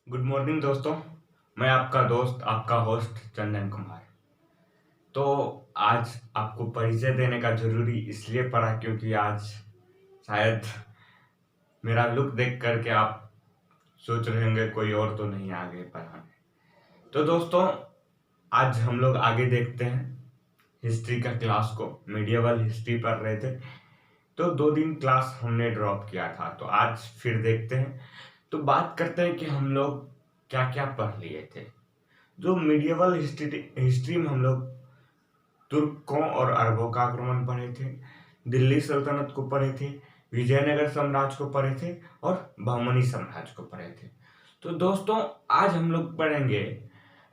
Good morning दोस्तों। मैं आपका दोस्त आपका होस्ट चंदन कुमार। तो आज आपको परिचय देने का जरूरी इसलिए पड़ा क्योंकि आज शायद मेरा लुक देख करके आप सोच रहे होंगे कोई और तो नहीं आगे पढ़ाने। तो दोस्तों आज हम लोग आगे देखते हैं हिस्ट्री का क्लास को। मीडिएवल हिस्ट्री पढ़ रहे थे तो 2 दिन क्लास हमने ड्रॉप किया था, तो आज फिर देखते हैं। तो बात करते हैं कि हम लोग क्या क्या पढ़ लिए थे। जो मीडिएवल हिस्ट्री में हम लोग तुर्कों और अरबों का आक्रमण पढ़े थे, दिल्ली सल्तनत को पढ़े थे, विजयनगर साम्राज्य को पढ़े थे और बहमनी साम्राज्य को पढ़े थे। तो दोस्तों आज हम लोग पढ़ेंगे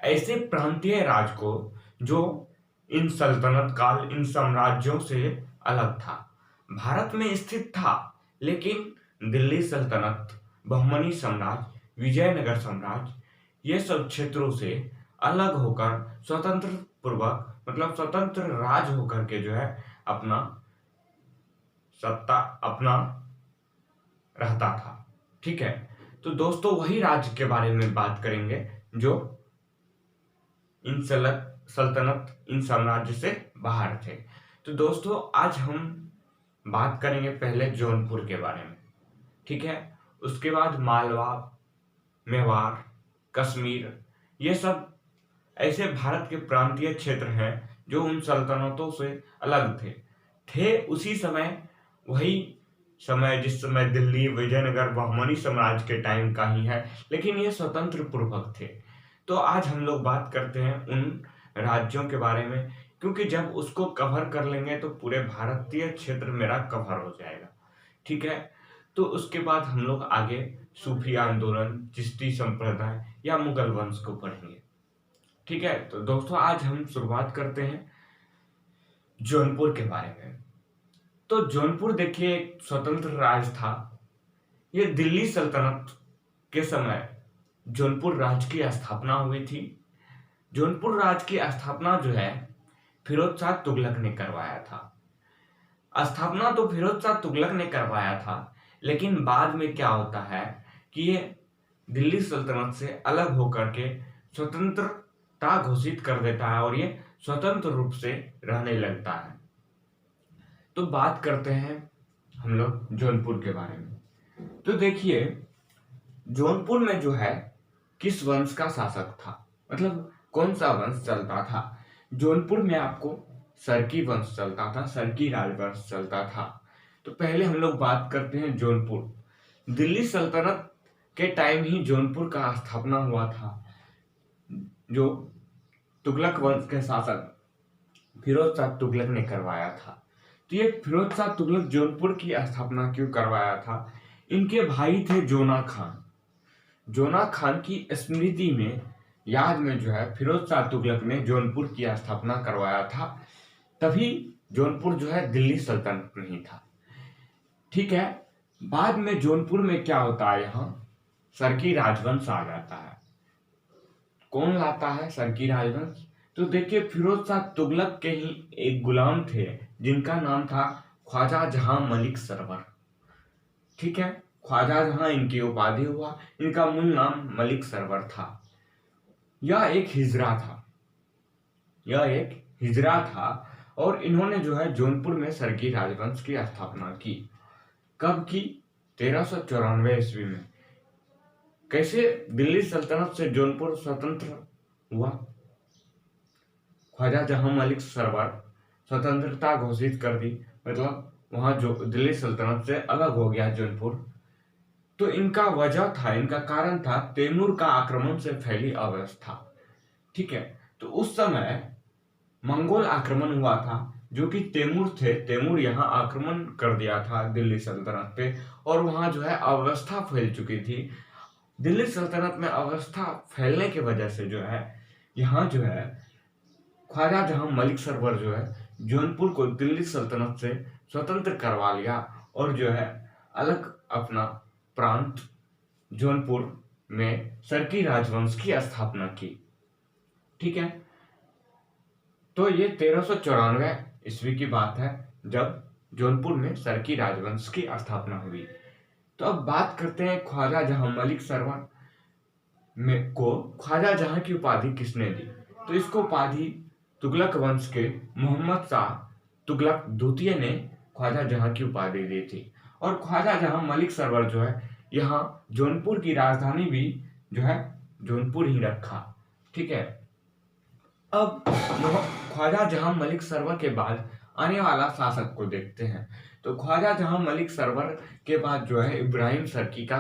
ऐसे प्रांतीय राज को जो इन सल्तनत काल इन साम्राज्यों से अलग था, भारत में स्थित था, लेकिन दिल्ली सल्तनत, बहमनी साम्राज्य, विजयनगर साम्राज्य ये सब क्षेत्रों से अलग होकर स्वतंत्र पूर्वक मतलब स्वतंत्र राज होकर के जो है अपना सत्ता अपना रहता था। ठीक है, तो दोस्तों वही राज्य के बारे में बात करेंगे जो इन सल्तनत इन साम्राज्य से बाहर थे। तो दोस्तों आज हम बात करेंगे पहले जौनपुर के बारे में। ठीक है, उसके बाद मालवा, मेवाड़, कश्मीर, ये सब ऐसे भारत के प्रांतीय क्षेत्र हैं जो उन सल्तनतों से अलग थे उसी समय, वही समय जिस समय दिल्ली, विजयनगर, बहमनी साम्राज्य के टाइम का ही है, लेकिन ये स्वतंत्र पूर्वक थे। तो आज हम लोग बात करते हैं उन राज्यों के बारे में, क्योंकि जब उसको कवर कर लेंगे तो पूरे भारतीय क्षेत्र मेरा कवर हो जाएगा। ठीक है, तो उसके बाद हम लोग आगे सूफी आंदोलन, चिश्ती संप्रदाय या मुगल वंश को पढ़ेंगे। ठीक है, तो दोस्तों आज हम शुरुआत करते हैं जौनपुर के बारे में। तो जौनपुर देखिए एक स्वतंत्र राज था। ये दिल्ली सल्तनत के समय जौनपुर राज्य की स्थापना हुई थी। जौनपुर राज्य की स्थापना जो है फिरोज शाह तुगलक ने करवाया था। स्थापना तो फिरोज शाह तुगलक ने करवाया था, लेकिन बाद में क्या होता है कि ये दिल्ली सल्तनत से अलग होकर के स्वतंत्रता घोषित कर देता है और ये स्वतंत्र रूप से रहने लगता है। तो बात करते हैं हम लोग जौनपुर के बारे में। तो देखिए जौनपुर में जो है किस वंश का शासक था, मतलब कौन सा वंश चलता था। जौनपुर में आपको सरकी वंश चलता था, सरकी राजवंश चलता था। तो पहले हम लोग बात करते हैं जौनपुर। दिल्ली सल्तनत के टाइम ही जौनपुर का स्थापना हुआ था, जो तुगलक वंश के शासक फिरोज शाह तुगलक ने करवाया था। तो ये फिरोज शाह तुगलक जौनपुर की स्थापना क्यों करवाया था? इनके भाई थे जोना खान। जोना खान की स्मृति में, याद में जो है फिरोज शाह तुगलक ने जौनपुर की स्थापना करवाया था, तभी जौनपुर जो है दिल्ली सल्तनत में ही था। ठीक है, बाद में जौनपुर में क्या होता है, यहाँ सरकी राजवंश आ जाता है। कौन लाता है सरकी राजवंश? तो देखिए फिरोज शाह तुगलक के ही एक गुलाम थे जिनका नाम था ख्वाजा जहां मलिक सरवर। ठीक है, ख्वाजा जहां इनकी उपाधि हुआ, इनका मूल नाम मलिक सरवर था। यह एक हिजरा था और इन्होंने जो है जौनपुर में सरकी राजवंश की स्थापना की। कब की? 1394 ईस्वी में। कैसे दिल्ली सल्तनत से जौनपुर स्वतंत्र हुआ? ख्वाजा जहां मलिक सरवर स्वतंत्रता घोषित कर दी, मतलब वहां जो दिल्ली सल्तनत से अलग हो गया जौनपुर। तो इनका वजह था, इनका कारण था तैमूर का आक्रमण से फैली अव्यवस्था। ठीक है, तो उस समय मंगोल आक्रमण हुआ था, जो कि तैमूर थे। तैमूर यहाँ आक्रमण कर दिया था दिल्ली सल्तनत पे और वहां जो है अव्यवस्था फैल चुकी थी। दिल्ली सल्तनत में अवस्था फैलने की वजह से जो है यहाँ जो है ख्वाजा जहां मलिक सरवर जो है जौनपुर को दिल्ली सल्तनत से स्वतंत्र करवा लिया और जो है अलग अपना प्रांत जौनपुर में सरकी राजवंश की स्थापना की। ठीक है, तो ये 1394 ईस्वी की बात है जब जौनपुर में सरकी राजवंश की स्थापना हुई। तो अब बात करते हैं ख्वाजा जहां मलिक सरवर। में को ख्वाजा जहां की उपाधि किसने दी? तो इसको उपाधि तुगलक वंश के मोहम्मद शाह तुगलक द्वितीय ने ख्वाजा जहां की उपाधि दी थी। और ख्वाजा जहां मलिक सरवर जो है यहाँ जौनपुर की राजधानी भी जो है जौनपुर ही रखा। ठीक है। अब ख्वाजा जहां मलिक सरवर के बाद आने वाला शासक को देखते हैं। तो ख्वाजा जहां मलिक सरवर के बाद जो है इब्राहिम सर्की का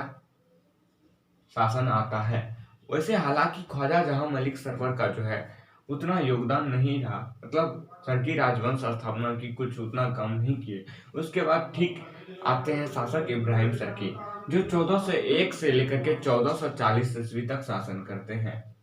शासन आता है। वैसे हालांकि ख्वाजा जहां मलिक सरवर का जो है उतना योगदान नहीं रहा, मतलब सर्की राजवंश स्थापना की कुछ उतना काम नहीं किए। उसके बाद ठीक आते हैं शासक इब्राहिम सर्की, जो 1401 से लेकर के 1440 ईस्वी तक शासन करते हैं।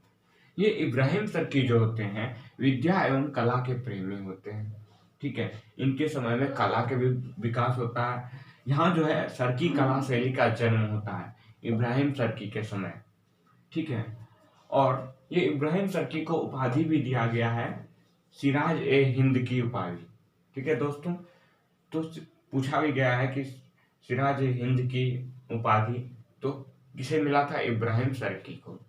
ये इब्राहिम सर्की जो होते हैं विद्या एवं कला के प्रेमी होते हैं। ठीक है। इनके समय में कला के भी विकास होता है। यहाँ जो है सर्की कला शैली का जन्म होता है इब्राहिम सर्की के समय। ठीक है। और ये इब्राहिम सर्की को उपाधि भी दिया गया है सिराज ए हिंद की उपाधि। ठीक है दोस्तों। तो पूछा भी गया है कि सिराज ए हिंद की उपाधि तो किसे मिला था? इब्राहिम सर्की को।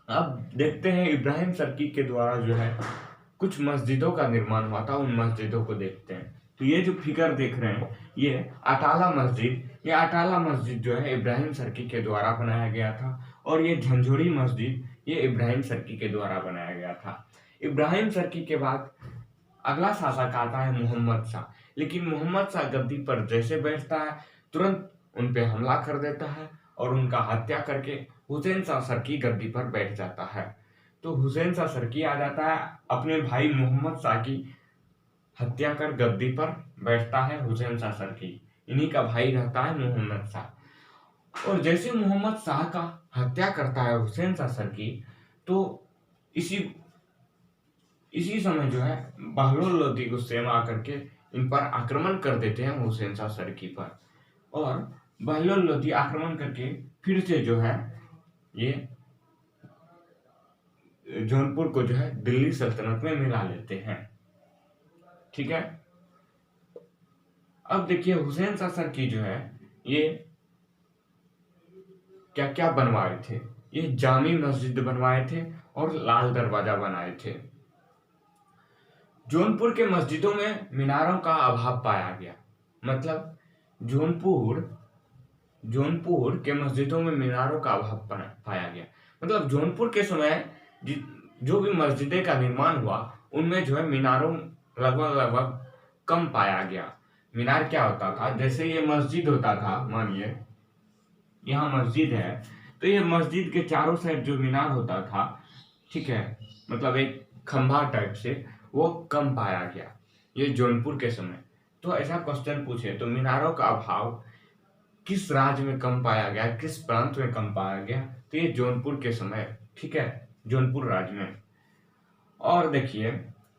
अब देखते हैं इब्राहिम सर्की के द्वारा जो है कुछ मस्जिदों का निर्माण हुआ था, उन मस्जिदों को देखते हैं। तो ये जो फिगर देख रहे हैं ये अटाला मस्जिद, ये अटाला मस्जिद जो है इब्राहिम सर्की के द्वारा बनाया गया था। और ये झंझोड़ी मस्जिद ये इब्राहिम सर्की के द्वारा बनाया गया था। इब्राहिम सर्की के बाद अगला शासक आता है मोहम्मद शाह। लेकिन मोहम्मद शाह गद्दी पर जैसे बैठता है तुरंत उन पे हमला कर देता है और उनका हत्या करके हुसैन शाह सर्की गद्दी पर बैठ जाता है। तो हुसैन शाह सर्की आ जाता है, अपने भाई मोहम्मद शाह की हत्या कर गद्दी पर बैठता है हुसैन शाह सर्की। इन्हीं का भाई रहता है मोहम्मद शाह। और जैसे मोहम्मद शाह का हत्या करता है हुसैन शाह सर्की, तो इसी समय जो है बहलोल लोदी गुस्से में आकर के इन पर आक्रमण कर देते हैं हुसैन शाह सर्की पर। और बहलोल लोदी आक्रमण करके फिर से जो है ये जौनपुर को जो है दिल्ली सल्तनत में मिला लेते हैं। ठीक है। अब देखिए हुसैन शाह सर्की जो है ये क्या क्या बनवाए थे? ये जामी मस्जिद बनवाए थे और लाल दरवाजा बनाए थे। जौनपुर के मस्जिदों में मीनारों का अभाव पाया गया, मतलब जौनपुर के मस्जिदों में मीनारों का अभाव पाया गया। मतलब जौनपुर के समय जो भी मस्जिदें का निर्माण हुआ उनमें जो है मीनारों लगभग कम पाया गया। मीनार क्या होता था? जैसे ये मस्जिद होता था, मानिए यहाँ मस्जिद है, तो ये मस्जिद के चारों साइड जो मीनार होता था, ठीक है, मतलब एक खंभा टाइप से, वो कम पाया गया ये जौनपुर के समय। तो ऐसा क्वेश्चन पूछे तो मीनारों का अभाव किस राज्य में कम पाया गया, किस प्रांत में कम पाया गया? तो ये जौनपुर के समय, ठीक है, जौनपुर राज्य में। और देखिए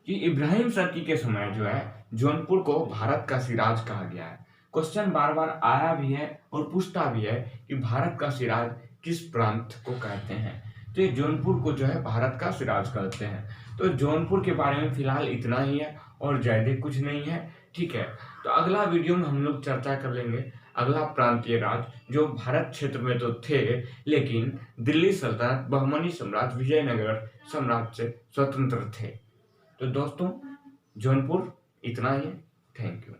कि इब्राहिम सर्की के समय जो है जौनपुर को भारत का सिराज कहा गया है। क्वेश्चन बार बार आया भी है और पूछता भी है कि भारत का सिराज किस प्रांत को कहते हैं? तो ये जौनपुर को जो है भारत का सिराज कहते हैं। तो जौनपुर के बारे में फिलहाल इतना ही है और ज्यादा कुछ नहीं है। ठीक है। तो अगला वीडियो में हम लोग चर्चा कर लेंगे अगला प्रांतीय राज जो भारत क्षेत्र में तो थे लेकिन दिल्ली सल्तनत बहमनी साम्राज्य विजयनगर साम्राज्य से स्वतंत्र थे। तो दोस्तों जौनपुर इतना ही। Thank you.